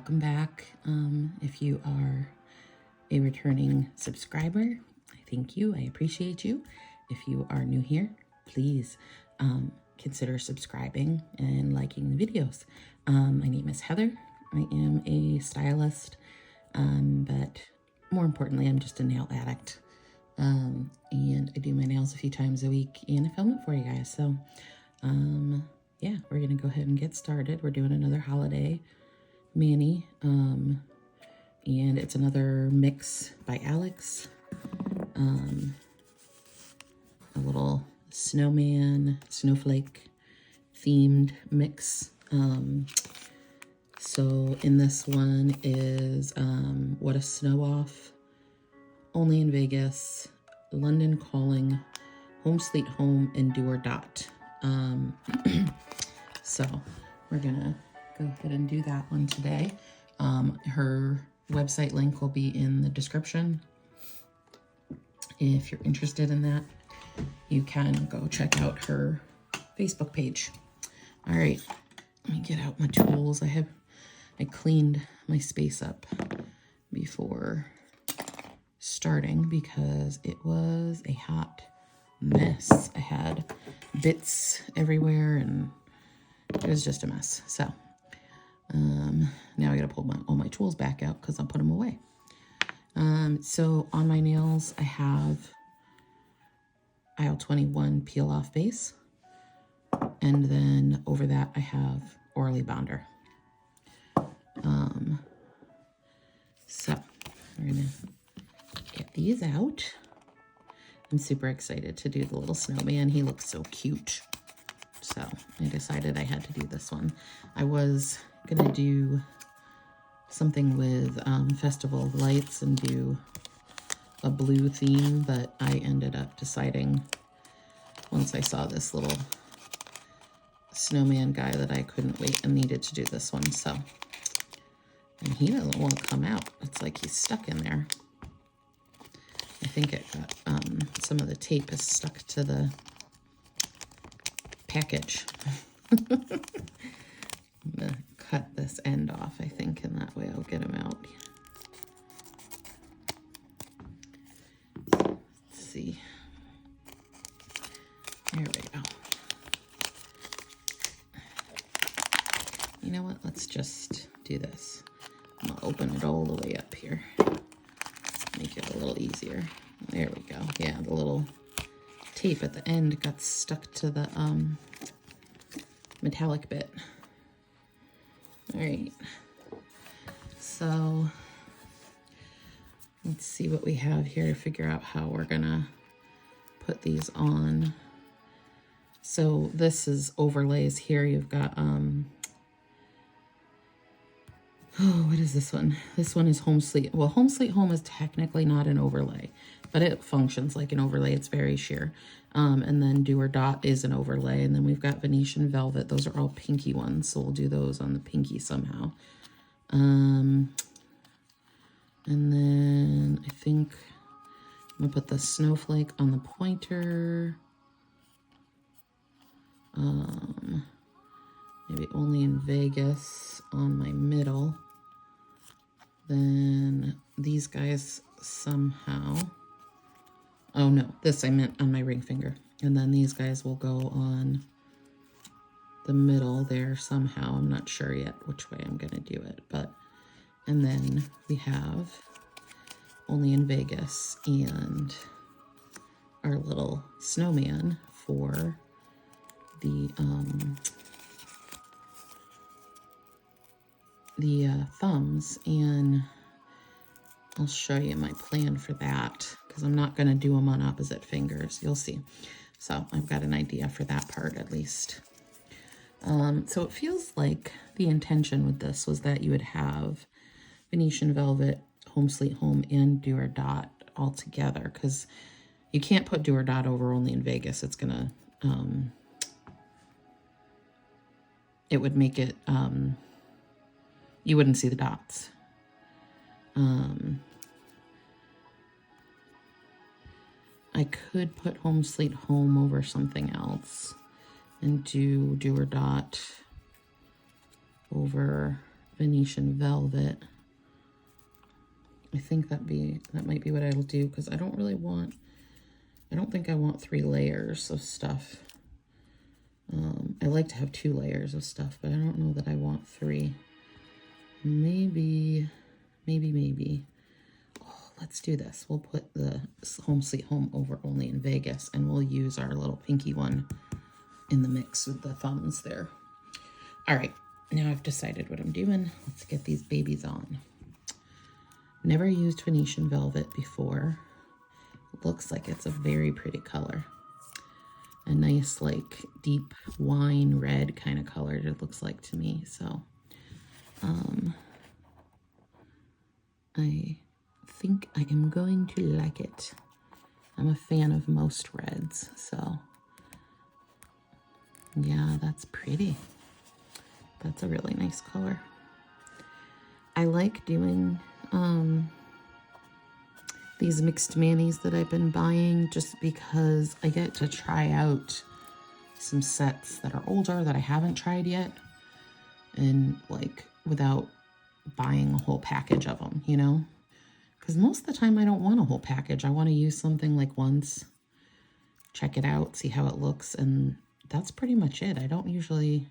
welcome back. If you are a returning subscriber, I thank you. I appreciate you. If you are new here, please consider subscribing and liking the videos. My name is Heather. I am a stylist, but more importantly, I'm just a nail addict. And I do my nails a few times a week and I film it for you guys. So, yeah, we're going to go ahead and get started. We're doing another holiday mani, and it's another mix by Alex. A little snowman, snowflake themed mix. So in this one is What a Snow Off, Only in Vegas, London Calling, Home Sleet Home, and Do or Dot. So we're gonna go ahead and do that one today. Her website link will be in the description. If you're interested in that, you can go check out her Facebook page. All right, let me get out my tools. I cleaned my space up before starting because it was a hot mess. I had bits everywhere and it was just a mess. So now I gotta pull all my tools back out because I'll put them away. So on my nails, I have aisle 21 peel off base. And then over that, I have Orly Bonder. So we're gonna get these out. I'm super excited to do the little snowman. He looks so cute. So I decided I had to do this one. I was gonna do something with Festival of Lights and do a blue theme, but I ended up deciding once I saw this little snowman guy that I couldn't wait and needed to do this one. So, and he doesn't want to come out. It's like he's stuck in there. I think it got some of the tape is stuck to the package. I'm gonna cut this end off, I think, and that way I'll get him out. Let's see. There we go. You know what? Let's just do this. I'm gonna open it all the way up here. Make it a little easier. There we go. Yeah, the little tape at the end got stuck to the metallic bit. All right, so let's see what we have here to figure out how we're gonna put these on. So this is overlays here. You've got what is this one? This one is Home Sleet. Well, Home Sleet Home is technically not an overlay, but it functions like an overlay. It's very sheer. And then Do or Dot is an overlay. And then we've got Venetian Velvet. Those are all pinky ones, so we'll do those on the pinky somehow. And then I think I'm gonna put the snowflake on the pointer. Maybe Only in Vegas on my middle. Then these guys somehow. Oh no, this I meant on my ring finger. And then these guys will go on the middle there somehow. I'm not sure yet which way I'm gonna do it, but, and then we have Only in Vegas and our little snowman for the thumbs, and I'll show you my plan for that because I'm not going to do them on opposite fingers. You'll see. So I've got an idea for that part at least. So it feels like the intention with this was that you would have Venetian Velvet, Home Sleet Home, and Do or Dot all together because you can't put Do or Dot over Only in Vegas. It's going to, it would make it, you wouldn't see the dots. I could put Home Sleet Home over something else and do or Dot over Venetian velvet. I think that might be what I'll do, because I don't think I want 3 layers of stuff. I like to have 2 layers of stuff, but I don't know that I want 3. Maybe. Oh, let's do this. We'll put the Home Sweet Home over only in Vegas, and we'll use our little pinky one in the mix with the thumbs there. All right, now I've decided what I'm doing. Let's get these babies on. Never used Venetian velvet before. Looks like it's a very pretty color. A nice, like, deep wine red kind of color, it looks like to me. So, I think I am going to like it. I'm a fan of most reds, so yeah, that's pretty. That's a really nice color. I like doing these mixed manis that I've been buying just because I get to try out some sets that are older that I haven't tried yet, and like without buying a whole package of them, you know? Because most of the time I don't want a whole package. I want to use something like once, check it out, see how it looks, and that's pretty much it. I don't usually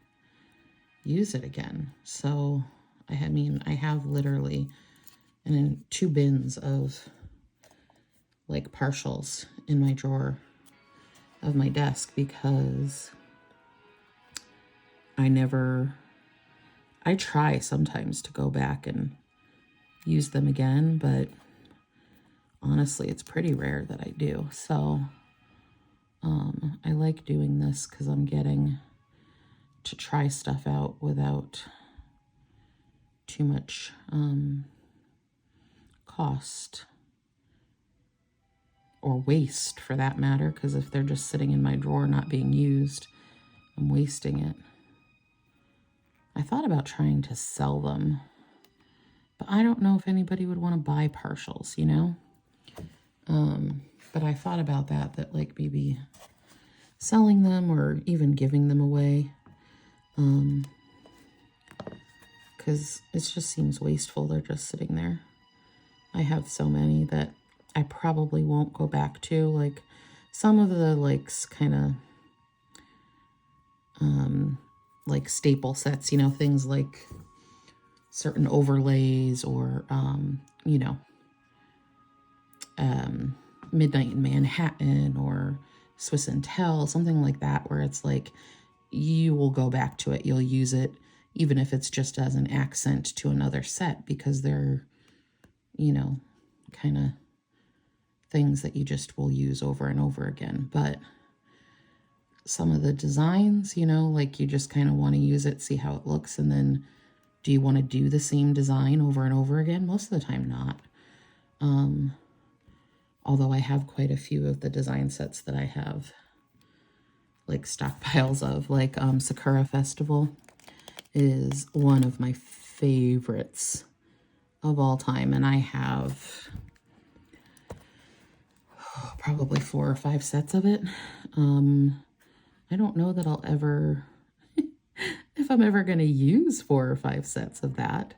use it again. So, I have literally 2 bins of like partials in my drawer of my desk, because I try sometimes to go back and use them again, but honestly, it's pretty rare that I do. So I like doing this because I'm getting to try stuff out without too much cost or waste, for that matter, because if they're just sitting in my drawer not being used, I'm wasting it. I thought about trying to sell them, but I don't know if anybody would want to buy partials, you know? But I thought about that like maybe selling them or even giving them away, because it just seems wasteful. They're just sitting there. I have so many that I probably won't go back to. Like some of the kind of like staple sets, you know, things like certain overlays or you know, Midnight in Manhattan or Swiss and Tell, something like that, where it's like you will go back to it, you'll use it even if it's just as an accent to another set, because they're, you know, kind of things that you just will use over and over again. But some of the designs, you know, like you just kind of want to use it, see how it looks, and then do you want to do the same design over and over again? Most of the time not. Although I have quite a few of the design sets that I have like stockpiles of, like Sakura Festival is one of my favorites of all time, and I have probably 4 or 5 sets of it. I don't know that I'll ever, if I'm ever going to use 4 or 5 sets of that,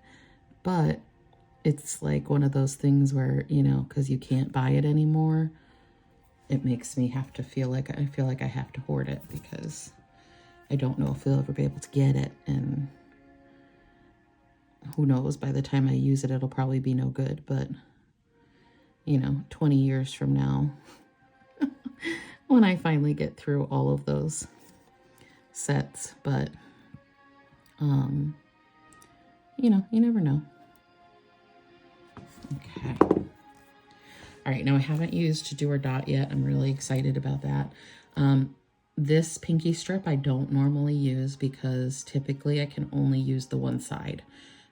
but it's like one of those things where, you know, because you can't buy it anymore, it makes me have to feel like I have to hoard it, because I don't know if I'll ever be able to get it, and who knows, by the time I use it, it'll probably be no good. But, you know, 20 years from now, when I finally get through all of those sets, but, you know, you never know. Okay. All right, now I haven't used Do or Dot yet. I'm really excited about that. This pinky strip I don't normally use because typically I can only use the one side.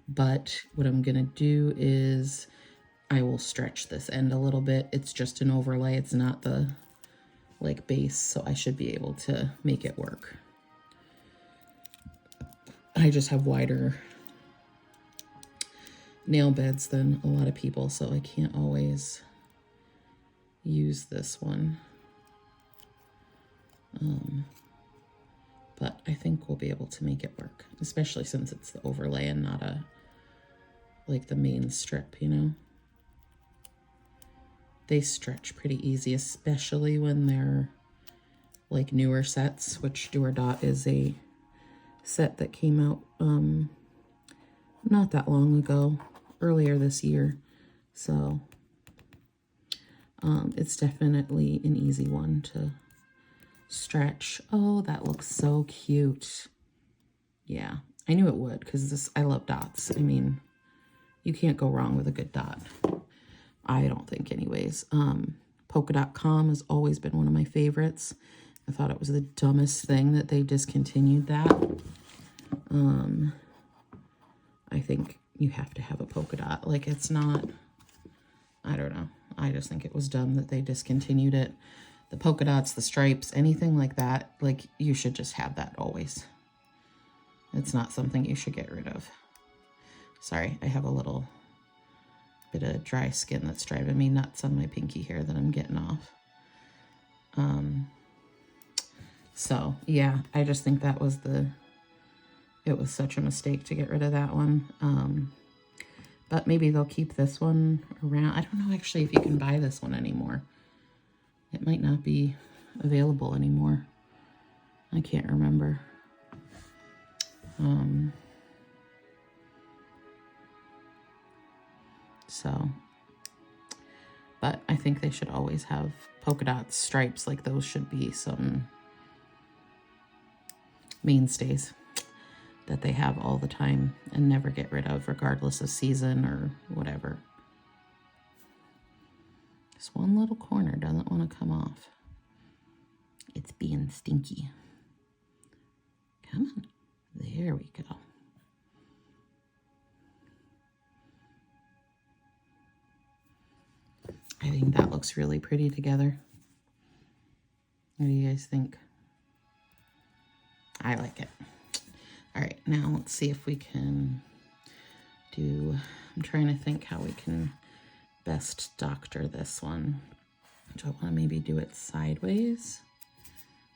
But what I'm gonna do is I will stretch this end a little bit. It's just an overlay. It's not the like base, so I should be able to make it work. I just have wider nail beds than a lot of people, so I can't always use this one. But I think we'll be able to make it work, especially since it's the overlay and not a like the main strip, you know. They stretch pretty easy, especially when they're like newer sets, which Do or Dot is a set that came out not that long ago, earlier this year. So it's definitely an easy one to stretch. Oh, that looks so cute. Yeah, I knew it would, because I love dots. I mean, you can't go wrong with a good dot. I don't think anyways. Polka.com has always been one of my favorites. I thought it was the dumbest thing that they discontinued that. I think you have to have a polka dot. Like, it's not, I don't know. I just think it was dumb that they discontinued it. The polka dots, the stripes, anything like that, like, you should just have that always. It's not something you should get rid of. Sorry, I have a little bit of dry skin that's driving me nuts on my pinky here that I'm getting off. So yeah, I just think that was it was such a mistake to get rid of that one. But maybe they'll keep this one around. I don't know actually if you can buy this one anymore. It might not be available anymore. I can't remember. But I think they should always have polka dot stripes. Like, those should be some mainstays that they have all the time and never get rid of, regardless of season or whatever. This one little corner doesn't want to come off. It's being stinky. Come on. There we go. I think that looks really pretty together. What do you guys think? I like it. All right, now let's see if we can do, I'm trying to think how we can best doctor this one. Do I want to maybe do it sideways?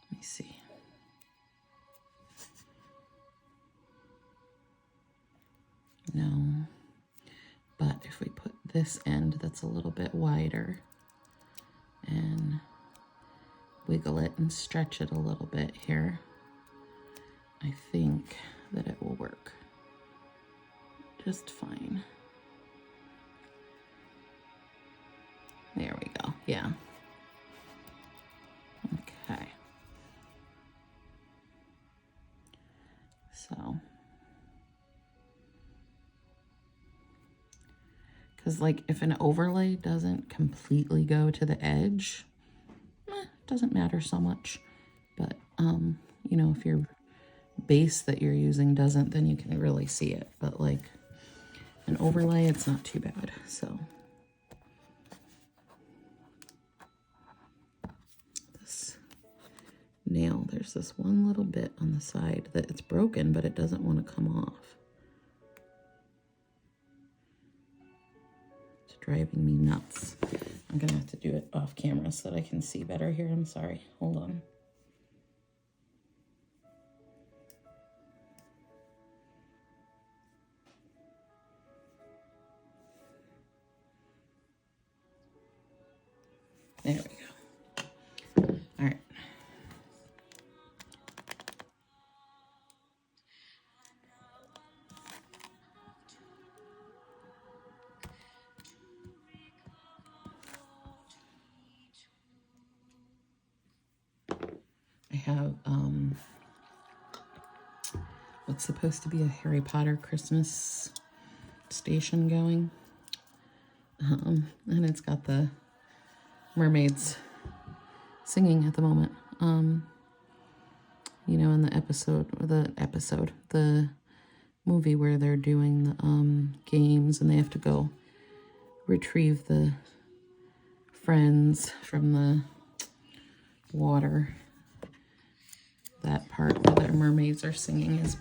Let me see. No, but if we put this end that's a little bit wider and wiggle it and stretch it a little bit here, I think that it will work just fine. There we go. Yeah. Okay. So, because like if an overlay doesn't completely go to the edge, it doesn't matter so much. But, you know, if your base that you're using doesn't, then you can really see it. But like an overlay, it's not too bad. So this nail, there's this one little bit on the side that it's broken, but it doesn't want to come off. It's driving me nuts. I'm gonna have to do it off camera so that I can see better here. I'm sorry. Hold on. There we go. All right. I have what's supposed to be a Harry Potter Christmas station going. And it's got the mermaids singing at the moment. You know, in the movie where they're doing the games and they have to go retrieve the friends from the water. That part where their mermaids are singing is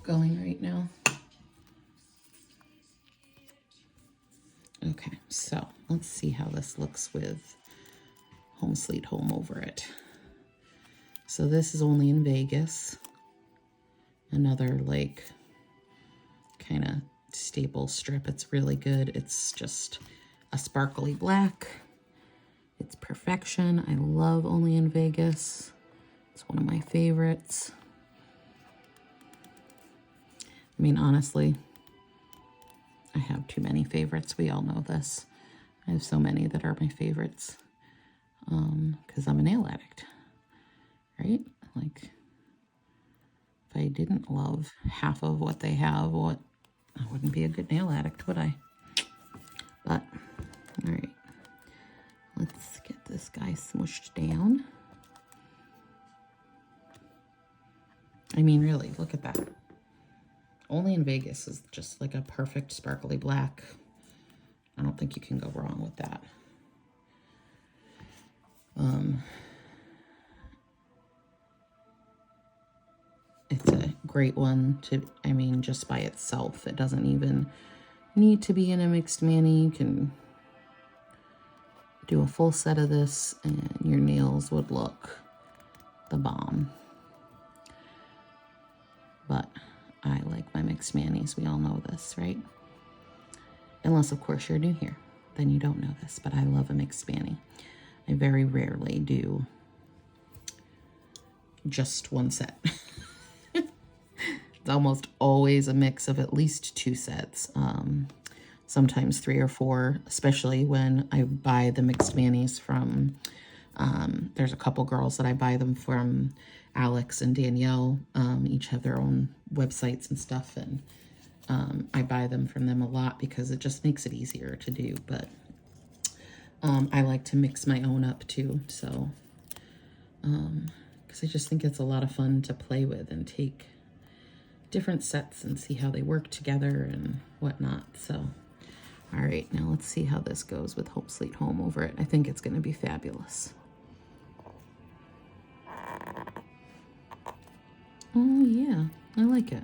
going right now. Okay, so let's see how this looks with Home Sweet Home over it. So this is only in Vegas. Another like kind of staple strip. It's really good. It's just a sparkly black. It's perfection. I love Only in Vegas. It's one of my favorites. I mean, honestly, I have too many favorites. We all know this. I have so many that are my favorites because I'm a nail addict, right? Like, if I didn't love half of what they have, I wouldn't be a good nail addict, would I? But, all right. Let's get this guy smooshed down. I mean, really, look at that. Only in Vegas is just like a perfect sparkly black. I don't think you can go wrong with that. It's a great one to, I mean, just by itself. It doesn't even need to be in a mixed mani. You can do a full set of this and your nails would look the bomb. But I like my mixed manis. We all know this, right? Unless, of course, you're new here. Then you don't know this, but I love a mixed mani. I very rarely do just one set. It's almost always a mix of at least 2 sets. Sometimes 3 or 4, especially when I buy the mixed manis from, there's a couple girls that I buy them from, Alex and Danielle. Each have their own websites and stuff, and I buy them from them a lot because it just makes it easier to do. But I like to mix my own up too, so because I just think it's a lot of fun to play with and take different sets and see how they work together and whatnot. So all right, now let's see how this goes with Home Sweet Home over it. I think it's going to be fabulous. Oh yeah, I like it.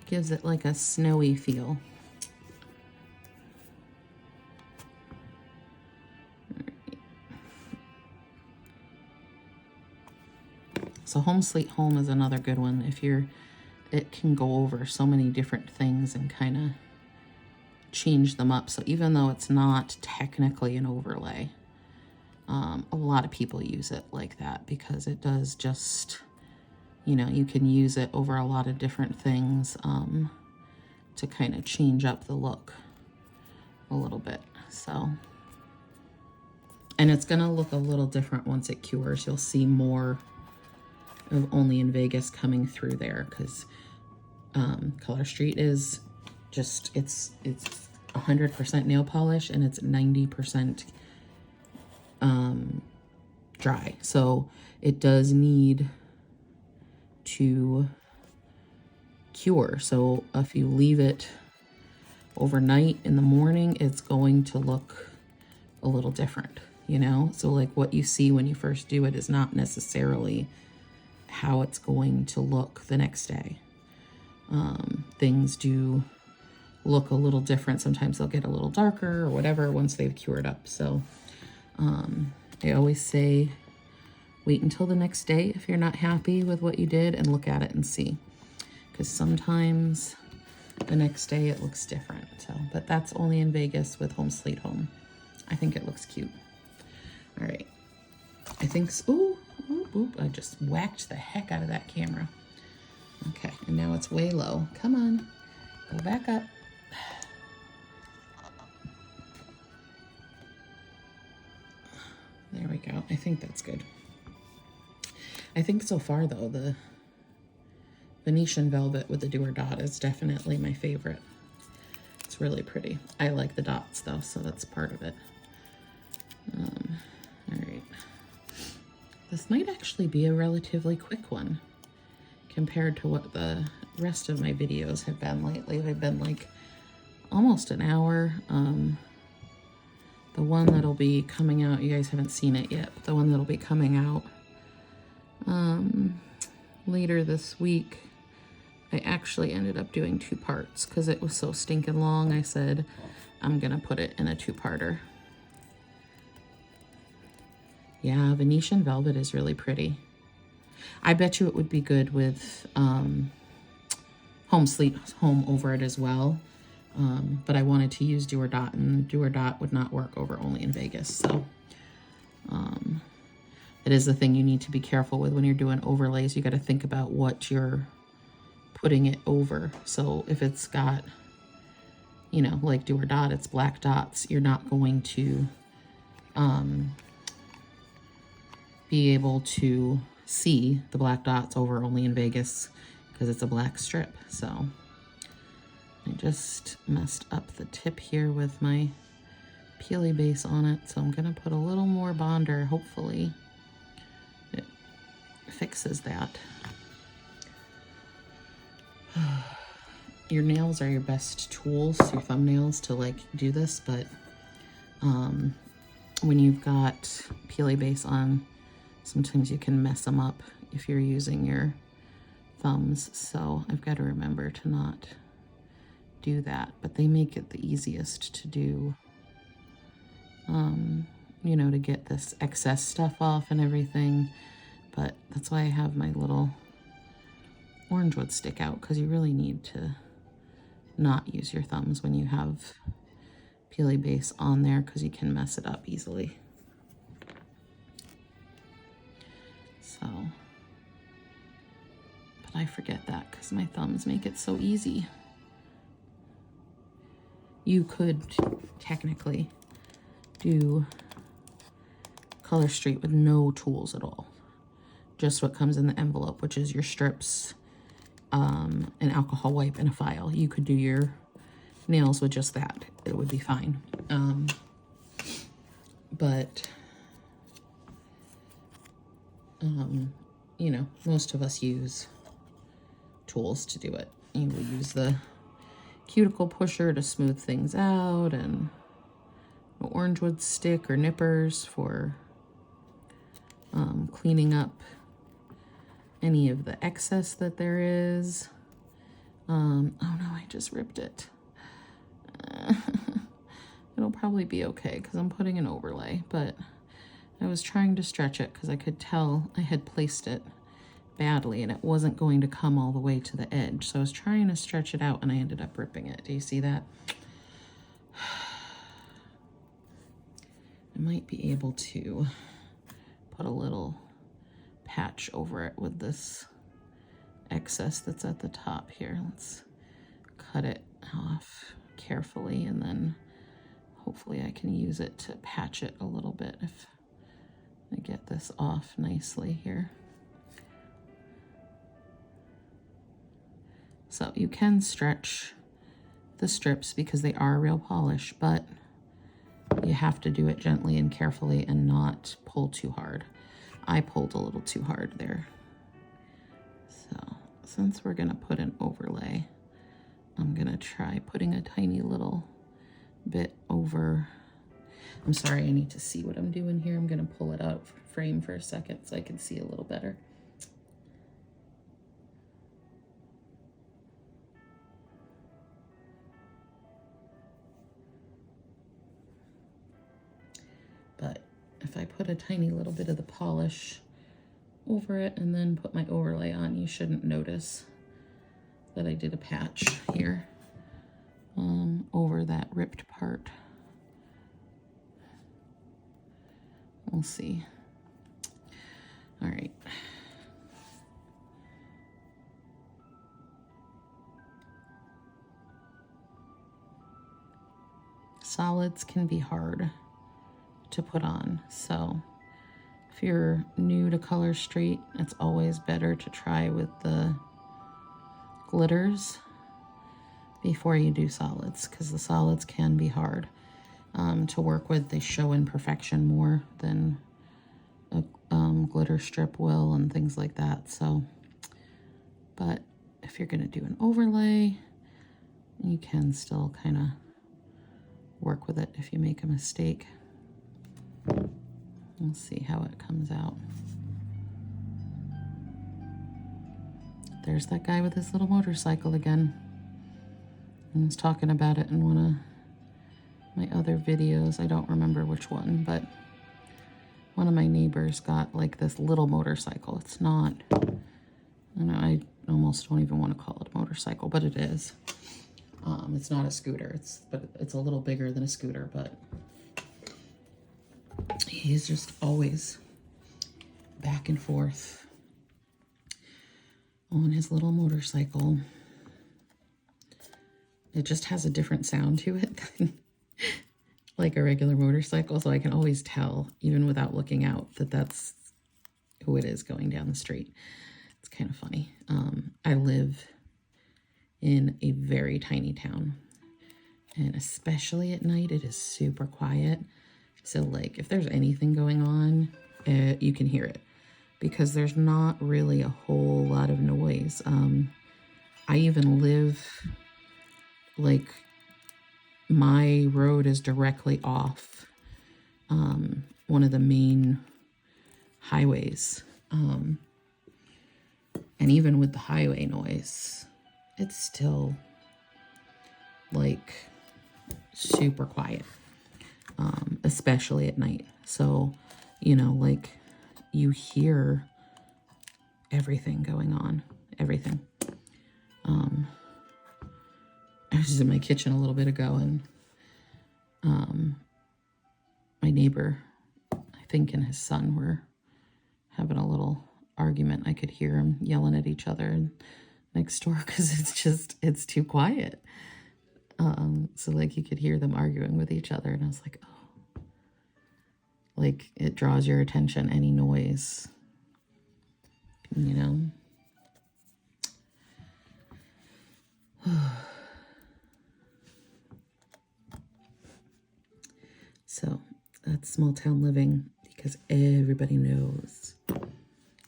It gives it like a snowy feel. So Home Sweet Home is another good one. It can go over so many different things and kind of change them up. So even though it's not technically an overlay, a lot of people use it like that because it does just, you know, you can use it over a lot of different things to kind of change up the look a little bit. So, and it's going to look a little different once it cures. You'll see more of Only in Vegas coming through there because ColorStreet is just, it's 100% nail polish and it's 90% dry. So it does need to cure. So if you leave it overnight in the morning, it's going to look a little different, you know? So like what you see when you first do it is not necessarily how it's going to look the next day. Things do look a little different. Sometimes they'll get a little darker or whatever once they've cured up. So I always say wait until the next day if you're not happy with what you did and look at it and see, because sometimes the next day it looks different. So, but that's Only in Vegas with Home Sweet Home. I think it looks cute. All right, I think ooh, I just whacked the heck out of that camera. Okay, and now it's way low. Come on, go back up. There we go. I think that's good. I think so far though, the Venetian Velvet with the Do or Dot is definitely my favorite. It's really pretty. I like the dots though, so that's part of it. All right. This might actually be a relatively quick one compared to what the rest of my videos have been lately. They've been like almost an hour. The one that'll be coming out, you guys haven't seen it yet, but the one that'll be coming out later this week, I actually ended up doing 2 parts because it was so stinking long. I said I'm gonna put it in a 2-parter. Yeah, Venetian Velvet is really pretty. I bet you it would be good with Home Sleet Home over it as well. But I wanted to use Do or Dot, and Do or Dot would not work over Only in Vegas. So it is the thing you need to be careful with when you're doing overlays. You got to think about what you're putting it over. So if it's got, you know, like Do or Dot, it's black dots, you're not going to be able to see the black dots over Only in Vegas because it's a black strip. So I just messed up the tip here with my peely base on it, so I'm gonna put a little more bonder. Hopefully it fixes that. Your nails are your best tools, your thumbnails, to like do this, but when you've got peely base on, sometimes you can mess them up if you're using your thumbs. So I've got to remember to not do that, but they make it the easiest to do, you know, to get this excess stuff off and everything. But that's why I have my little orange wood stick out, because you really need to not use your thumbs when you have peely base on there, because you can mess it up easily. So, but I forget that because my thumbs make it so easy. You could technically do ColorStreet with no tools at all. Just what comes in the envelope, which is your strips, an alcohol wipe, and a file. You could do your nails with just that. It would be fine. But you know, most of us use tools to do it. You will use the cuticle pusher to smooth things out, and an orange wood stick or nippers for cleaning up any of the excess that there is. Oh no, I just ripped it. It'll probably be okay because I'm putting an overlay, but I was trying to stretch it because I could tell I had placed it badly and it wasn't going to come all the way to the edge. So I was trying to stretch it out and I ended up ripping it. Do you see that? I might be able to put a little patch over it with this excess that's at the top here. Let's cut it off carefully, and then hopefully I can use it to patch it a little bit if I get this off nicely here. So you can stretch the strips because they are real polish, but you have to do it gently and carefully and not pull too hard. I pulled a little too hard there. So since we're gonna put an overlay, I'm gonna try putting a tiny little bit over. I'm sorry, I need to see what I'm doing here. I'm gonna pull it out of frame for a second so I can see a little better. But if I put a tiny little bit of the polish over it and then put my overlay on, you shouldn't notice that I did a patch here over that ripped part. We'll see. All right. Solids can be hard to put on, so if you're new to ColorStreet, it's always better to try with the glitters before you do solids, because the solids can be hard to work with. They show imperfection more than a glitter strip will and things like that. So, but if you're going to do an overlay, you can still kind of work with it if you make a mistake. We'll see how it comes out. There's that guy with his little motorcycle again. I was talking about it in one of my other videos. I don't remember which one, but one of my neighbors got like this little motorcycle. It's not And I almost don't even want to call it a motorcycle, but it is. It's not a scooter, but it's a little bigger than a scooter, but he's just always back and forth on his little motorcycle. It just has a different sound to it than like a regular motorcycle, so I can always tell, even without looking out, that that's who it is going down the street. It's kind of funny. I live in a very tiny town, and especially at night, it is super quiet. So like if there's anything going on, you can hear it because there's not really a whole lot of noise. I even live, like, my road is directly off one of the main highways. And even with the highway noise, it's still like super quiet, especially at night. So, you know, like you hear everything going on, everything. I was just in my kitchen a little bit ago, and my neighbor, I think, and his son were having a little argument. I could hear them yelling at each other next door because it's too quiet. So like you could hear them arguing with each other, and I was like, oh, like it draws your attention, any noise, you know. So that's small town living, because everybody knows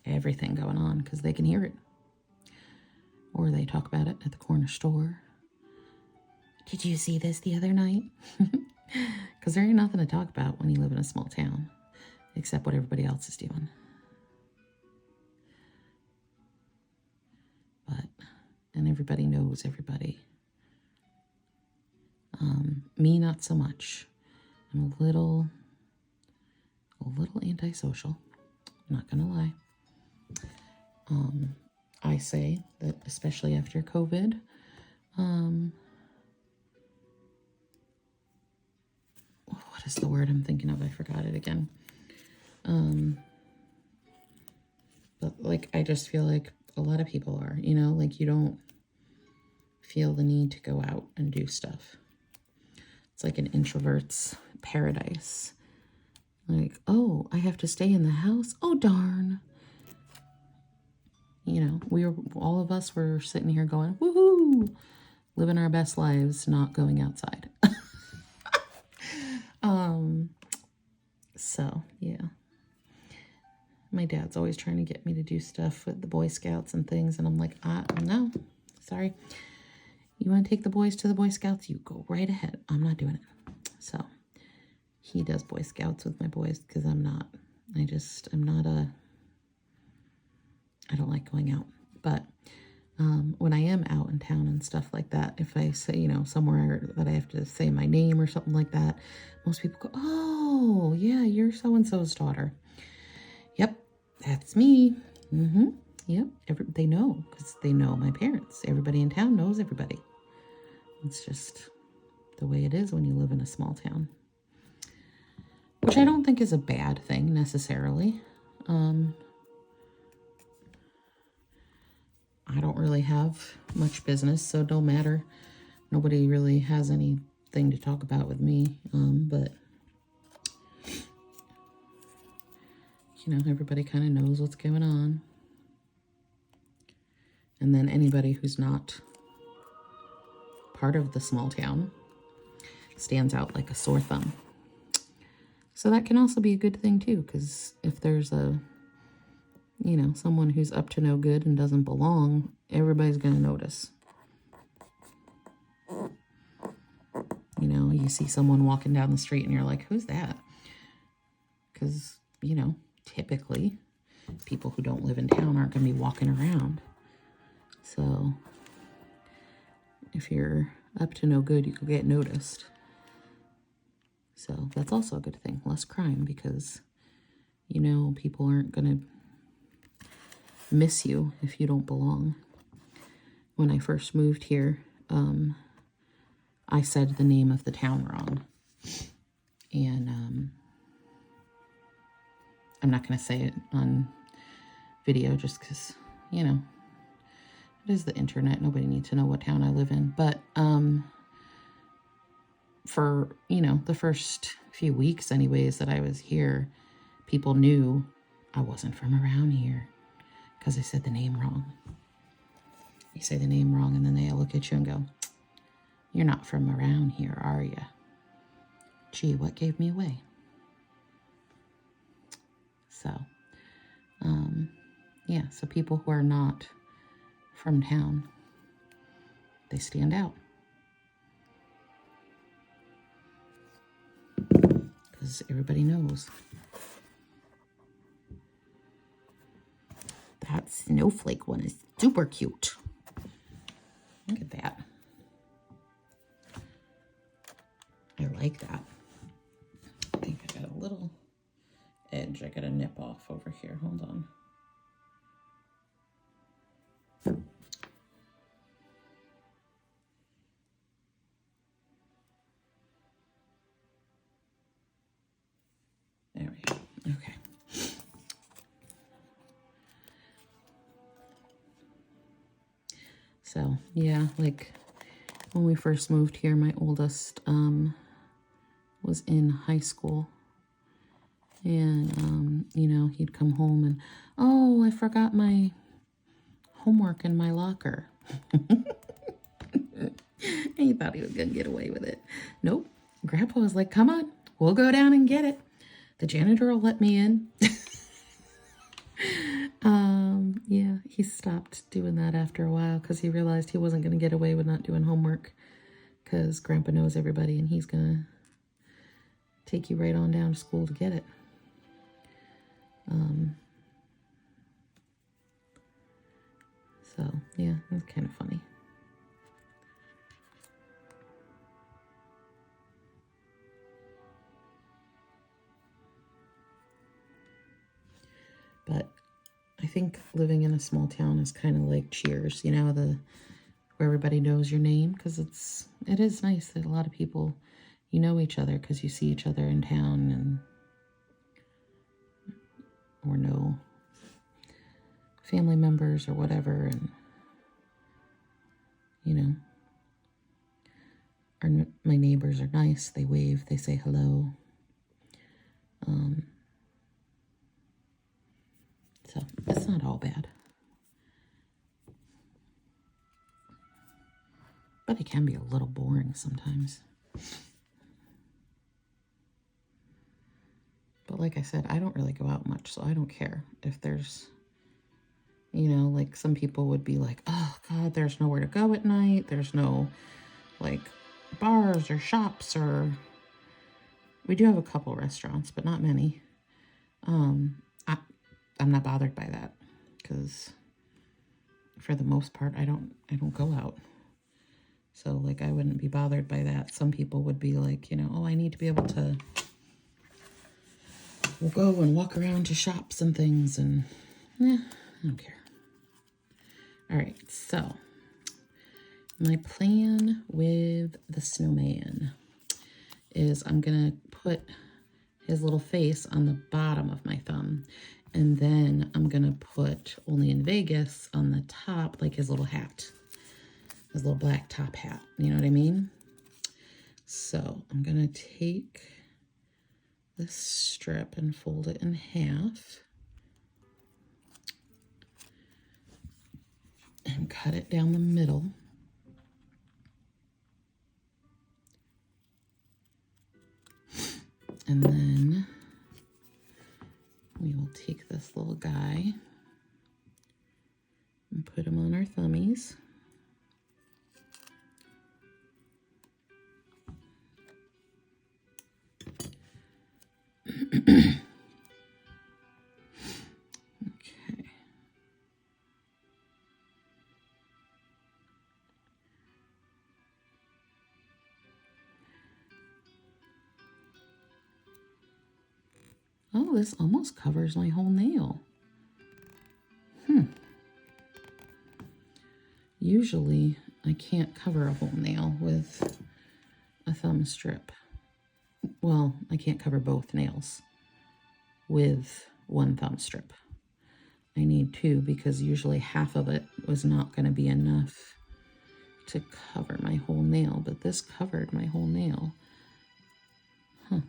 everything going on because they can hear it. Or they talk about it at the corner store. Did you see this the other night? Because there ain't nothing to talk about when you live in a small town, except what everybody else is doing. And everybody knows everybody. Me, not so much. I'm a little antisocial. I'm not gonna lie. I say that especially after COVID, what is the word I'm thinking of? I forgot it again. But like, I just feel like a lot of people are, you know, like you don't feel the need to go out and do stuff. It's like an introvert's paradise. Like, oh, I have to stay in the house. Oh, darn. You know, all of us were sitting here going, woohoo, living our best lives, not going outside. So yeah, my dad's always trying to get me to do stuff with the Boy Scouts and things, and I'm like, no, sorry. You want to take the boys to the Boy Scouts? You go right ahead. I'm not doing it. So he does Boy Scouts with my boys because I'm not. I don't like going out. But when I am out in town and stuff like that, if I say, you know, somewhere that I have to say my name or something like that, most people go, oh, yeah, you're so-and-so's daughter. Yep, that's me. Yep, they know, because they know my parents. Everybody in town knows everybody. It's just the way it is when you live in a small town. Which I don't think is a bad thing, necessarily. I don't really have much business, so it don't matter. Nobody really has anything to talk about with me. But, you know, everybody kind of knows what's going on. And then anybody who's not part of the small town stands out like a sore thumb. So that can also be a good thing too, because if there's someone who's up to no good and doesn't belong, everybody's going to notice. You know, you see someone walking down the street and you're like, who's that? Because, you know, typically people who don't live in town aren't going to be walking around. So if you're up to no good, you could get noticed. So that's also a good thing. Less crime, because, you know, people aren't going to miss you if you don't belong. When I first moved here, I said the name of the town wrong. And I'm not going to say it on video just because, you know, it is the internet. Nobody needs to know what town I live in. But for, you know, the first few weeks anyways that I was here, people knew I wasn't from around here because I said the name wrong. You say the name wrong and then they look at you and go, "You're not from around here, are you? Gee, what gave me away?" So, yeah, so people who are not from town, they stand out. Because everybody knows. That snowflake one is super cute. Look at that. I like that. I think I got a little edge I gotta nip off over here. Hold on. There we go. Okay. So yeah, like when we first moved here, my oldest was in high school. And, you know, he'd come home and, "Oh, I forgot my homework in my locker." And he thought he was going to get away with it. Nope. Grandpa was like, "Come on, we'll go down and get it. The janitor will let me in." Yeah, he stopped doing that after a while because he realized he wasn't going to get away with not doing homework because Grandpa knows everybody and he's going to take you right on down to school to get it. So, yeah, that's kind of funny. But I think living in a small town is kind of like Cheers, you know, where everybody knows your name, because it is nice that a lot of people, you know each other because you see each other in town and or know family members or whatever, and you know, my neighbors are nice. They wave, they say hello. So it's not all bad. But it can be a little boring sometimes. But like I said, I don't really go out much, so I don't care if there's, you know, like some people would be like, "Oh God, there's nowhere to go at night. There's no like bars or shops," or we do have a couple restaurants, but not many. I'm not bothered by that because for the most part, I don't go out. So like, I wouldn't be bothered by that. Some people would be like, you know, "Oh, I need to be able to go and walk around to shops and things," and I don't care. All right, so my plan with the snowman is I'm gonna put his little face on the bottom of my thumb, and then I'm gonna put Only in Vegas on the top, like his little hat, his little black top hat, you know what I mean? So I'm gonna take this strip and fold it in half and cut it down the middle. And then we will take this little guy and put him on our thummies. Okay. Oh, this almost covers my whole nail. usually I can't cover a whole nail with a thumb strip. Well, I can't cover both nails with one thumb strip. I need two because usually half of it was not going to be enough to cover my whole nail, but this covered my whole nail. Huh.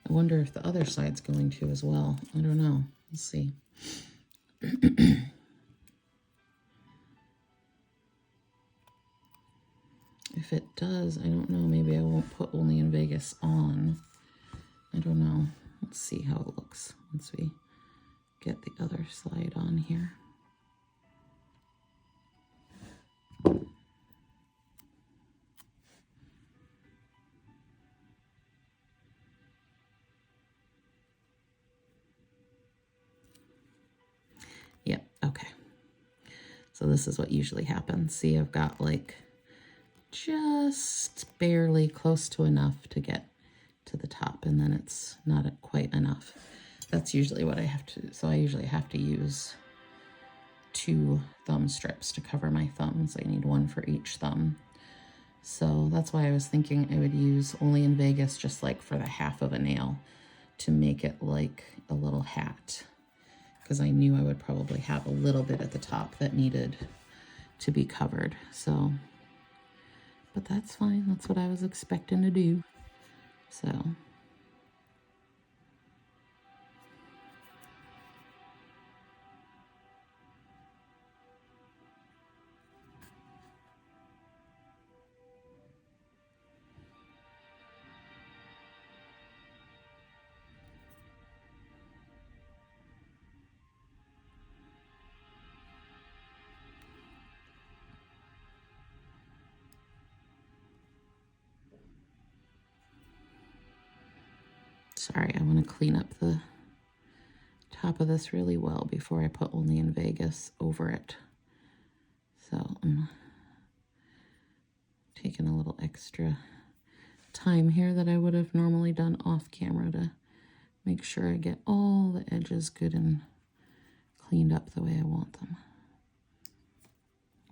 I wonder if the other side's going to as well. I don't know. We'll see. If it does, I don't know. Maybe I won't put Only in Vegas on. I don't know. Let's see how it looks once we get the other side on here. Yep, okay. So this is what usually happens. See, I've got like just barely close to enough to get to the top, and then it's not quite enough. That's usually what I have to, so I usually have to use 2 thumb strips to cover my thumbs. I need one for each thumb. So that's why I was thinking I would use Only in Vegas just like for the half of a nail to make it like a little hat, because I knew I would probably have a little bit at the top that needed to be covered. So, but that's fine. That's what I was expecting to do. So. Sorry, I want to clean up the top of this really well before I put Only in Vegas over it. So I'm taking a little extra time here that I would have normally done off camera to make sure I get all the edges good and cleaned up the way I want them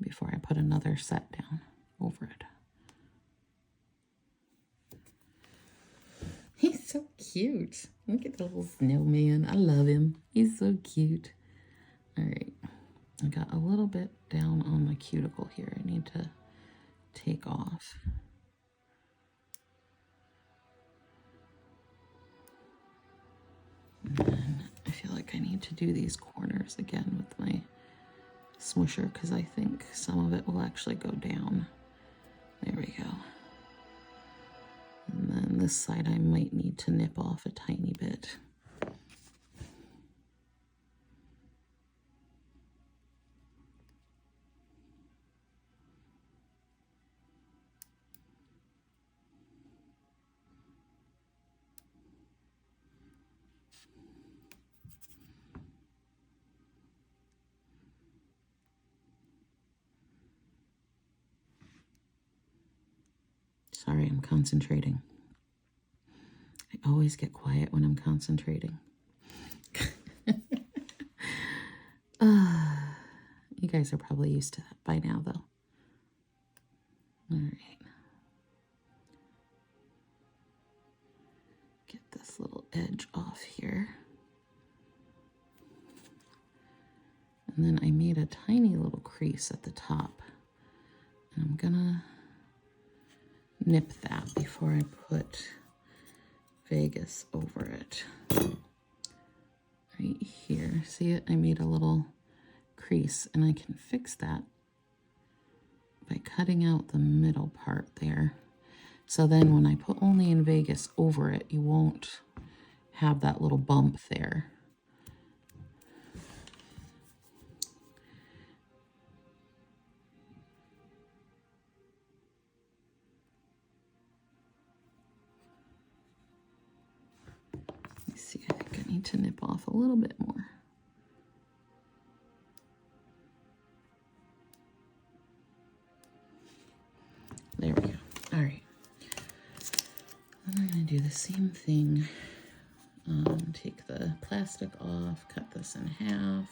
before I put another set down over it. He's so cute. Look at the little snowman. I love him. He's so cute. All right. I got a little bit down on my cuticle here. I need to take off. And then I feel like I need to do these corners again with my smoosher because I think some of it will actually go down. There we go. And then this side I might need to nip off a tiny bit. Sorry, I'm concentrating. I always get quiet when I'm concentrating. You guys are probably used to that by now, though. All right. Get this little edge off here. And then I made a tiny little crease at the top. And I'm gonna nip that before I put Vegas over it. Right here, see it? I made a little crease, and I can fix that by cutting out the middle part there. So then when I put Only in Vegas over it, you won't have that little bump there. See, I think I need to nip off a little bit more. There we go. All right. Then I'm going to do the same thing. Take the plastic off, cut this in half.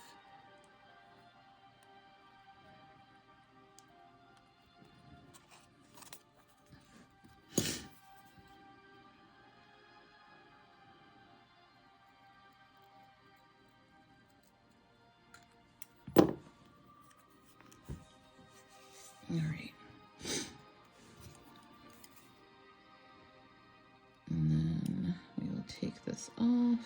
All right. And then we will take this off.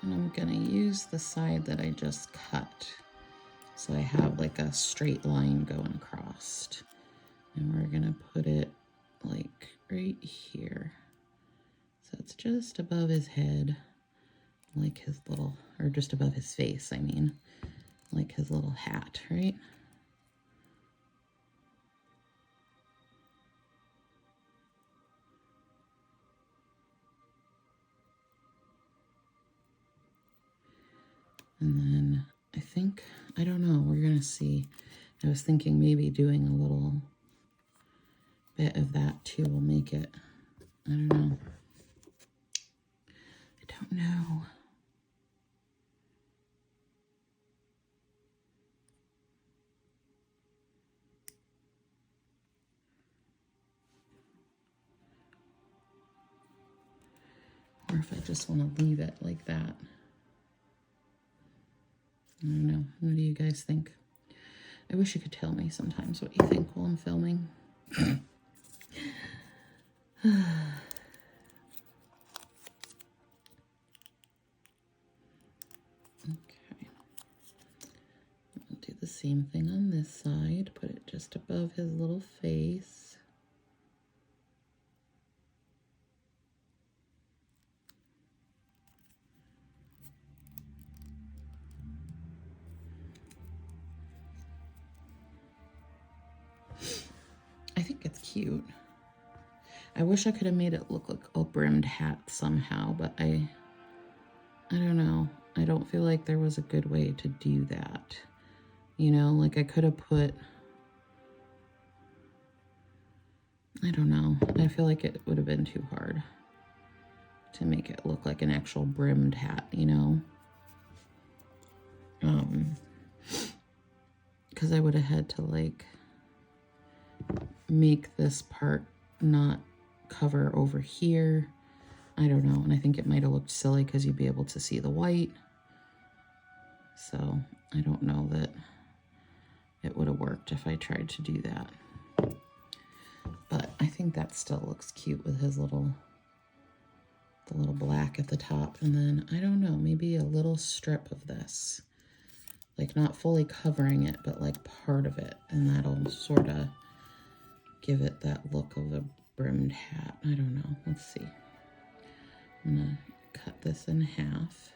And I'm gonna use the side that I just cut. So I have like a straight line going across. And we're gonna put it like right here. So it's just above his head, like his little, or just above his face, I mean, like his little hat, right? And then I think, I don't know, we're gonna see. I was thinking maybe doing a little bit of that too will make it, I don't know. I don't know. Or if I just want to leave it like that. I don't know. What do you guys think? I wish you could tell me sometimes what you think while I'm filming. Okay. I'll do the same thing on this side. Put it just above his little face. I think it's cute. I wish I could have made it look like a brimmed hat somehow, but I don't know. I don't feel like there was a good way to do that. You know, like I could have put, I don't know. I feel like it would have been too hard to make it look like an actual brimmed hat, you know? Because I would have had to like make this part not cover over here. I don't know. And I think it might have looked silly because you'd be able to see the white. So I don't know that it would have worked if I tried to do that. But I think that still looks cute with his little, the little black at the top. And then, I don't know, maybe a little strip of this. Like not fully covering it, but like part of it. And that'll sort of give it that look of a brimmed hat. I don't know. Let's see. I'm gonna cut this in half.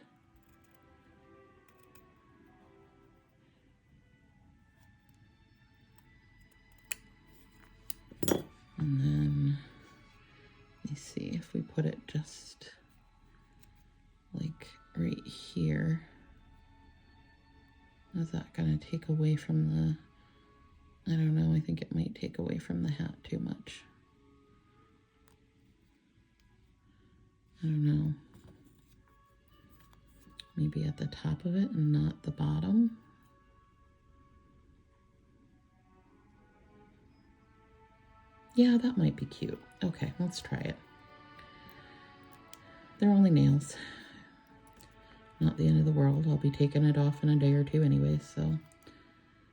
And then, let me see if we put it just like right here. Is that gonna take away from the, I don't know, I think it might take away from the hat too much. I don't know. Maybe at the top of it and not the bottom. Yeah, that might be cute. Okay, let's try it. They're only nails. Not the end of the world. I'll be taking it off in a day or two anyway, so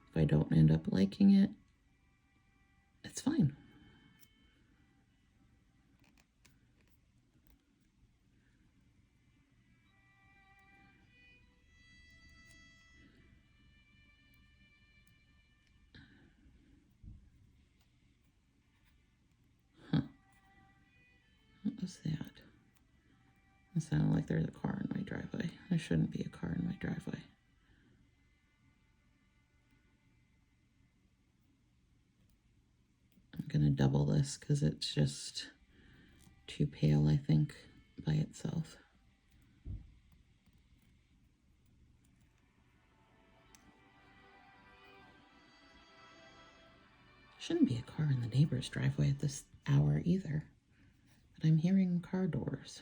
if I don't end up liking it, it's fine. Huh. What was that? It sounded like there's a car in my driveway. There shouldn't be a car in my driveway. I'm gonna double this because it's just too pale, I think, by itself. Shouldn't be a car in the neighbor's driveway at this hour either, but I'm hearing car doors.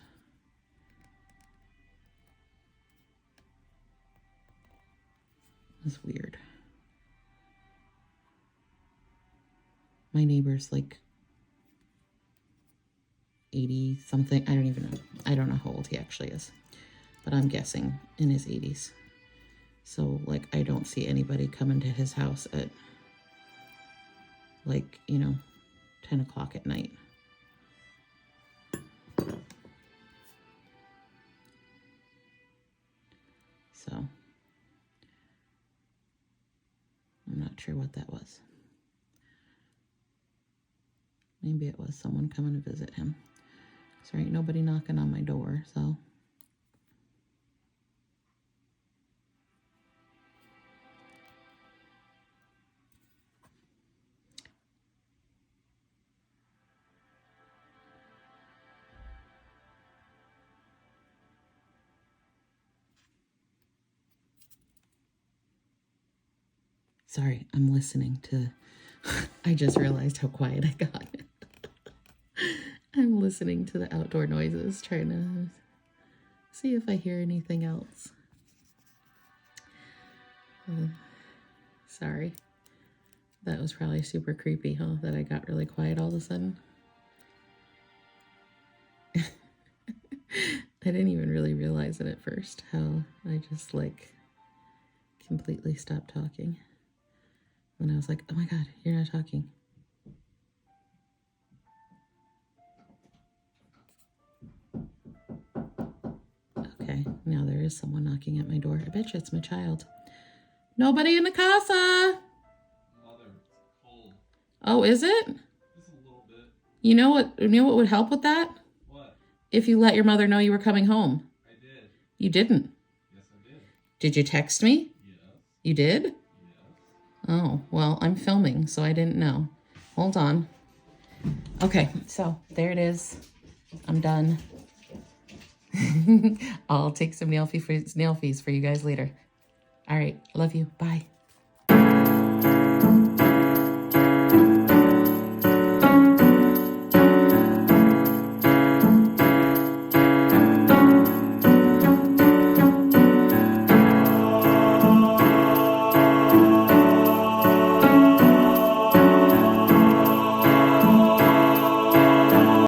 That's weird. My neighbor's like 80 something. I don't even know. I don't know how old he actually is, but I'm guessing in his 80s. So, like, I don't see anybody coming to his house at, like, you know, 10 o'clock at night. So, I'm not sure what that was. Maybe it was someone coming to visit him. So, there ain't nobody knocking on my door, so. Sorry, I'm listening to, I just realized how quiet I got. I'm listening to the outdoor noises, trying to see if I hear anything else. Sorry. That was probably super creepy, huh? That I got really quiet all of a sudden. I didn't even really realize it at first, how I just like completely stopped talking. And I was like, oh my God, you're not talking. Okay, now there is someone knocking at my door. I bet you it's my child. Nobody in the casa. Mother, it's cold. Oh, is it? Just a little bit. You know what would help with that? What? If you let your mother know you were coming home. I did. You didn't. Yes, I did. Did you text me? Yes. You did? Yes. Oh, well, I'm filming, so I didn't know. Hold on. Okay, so there it is. I'm done. I'll take some nail fees for you guys later. All right, love you. Bye.